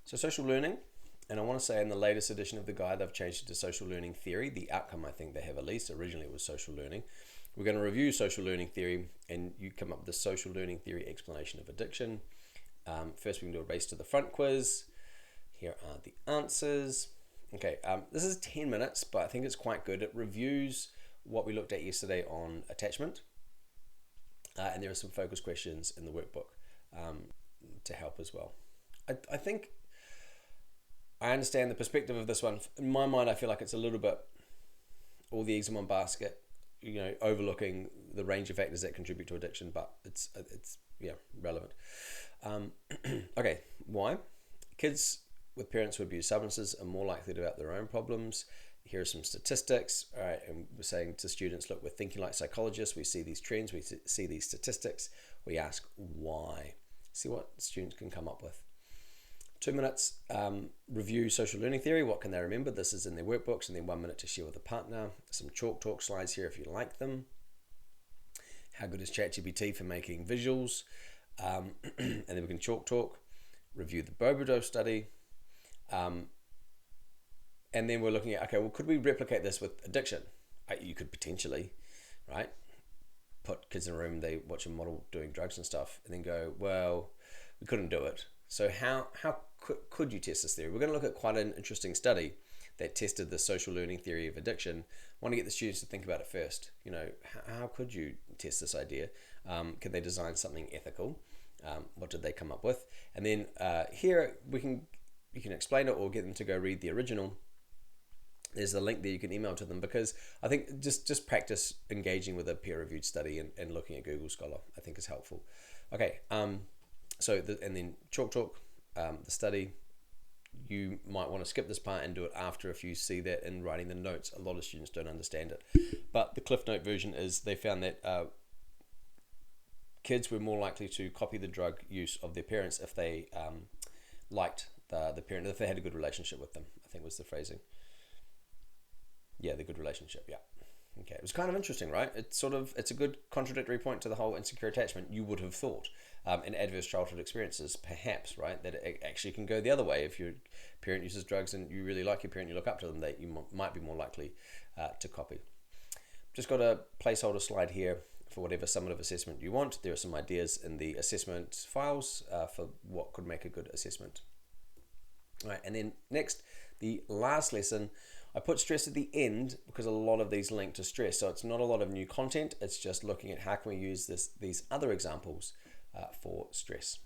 So social learning, and I want to say in the latest edition of the guide, they've changed it to social learning theory. The outcome, I think they have at least. Originally it was social learning. We're going to review social learning theory, and you come up with the social learning theory explanation of addiction. First, we can do a race to the front quiz. Here are the answers. Okay, this is 10 minutes, but I think it's quite good. It reviews what we looked at yesterday on attachment. And there are some focus questions in the workbook to help as well. I think I understand the perspective of this one. In my mind, I feel like it's a little bit all the eggs in one basket, overlooking the range of factors that contribute to addiction, but it's relevant. Okay, why? Kids with parents who abuse substances are more likely to have their own problems. Here are some statistics. All right, and we're saying to students, look, we're thinking like psychologists. We see these trends, we see these statistics. We ask why. See what students can come up with. 2 minutes, review social learning theory. What can they remember? This is in their workbooks. And then 1 minute to share with a partner. Some chalk talk slides here if you like them. How good is ChatGPT for making visuals? And then we can chalk talk. Review the Bobo study. And then we're looking at, okay, well, could we replicate this with addiction? You could potentially, right? Put kids in a room, they watch a model doing drugs and stuff, and then go, well, we couldn't do it. So how could you test this theory? We're going to look at quite an interesting study that tested the social learning theory of addiction. I want to get the students to think about it first. How could you test this idea? Could they design something ethical? What did they come up with? And then here you can explain it or get them to go read the original. There's a link there you can email to them, because I think just practice engaging with a peer-reviewed study and looking at Google Scholar, I think is helpful. Okay, and then chalk talk, the study. You might want to skip this part and do it after if you see that in writing the notes. A lot of students don't understand it. But the Cliff Note version is they found that kids were more likely to copy the drug use of their parents if they liked the parent, if they had a good relationship with them, I think was the phrasing. Yeah, the good relationship, yeah. Okay, it was kind of interesting, right? It's a good contradictory point to the whole insecure attachment, you would have thought. In adverse childhood experiences, perhaps, right? That it actually can go the other way. If your parent uses drugs and you really like your parent, you look up to them, that you might be more likely to copy. Just got a placeholder slide here for whatever summative assessment you want. There are some ideas in the assessment files for what could make a good assessment. All right, and then next, the last lesson, I put stress at the end because a lot of these link to stress. So it's not a lot of new content. It's just looking at how can we use these other examples for stress.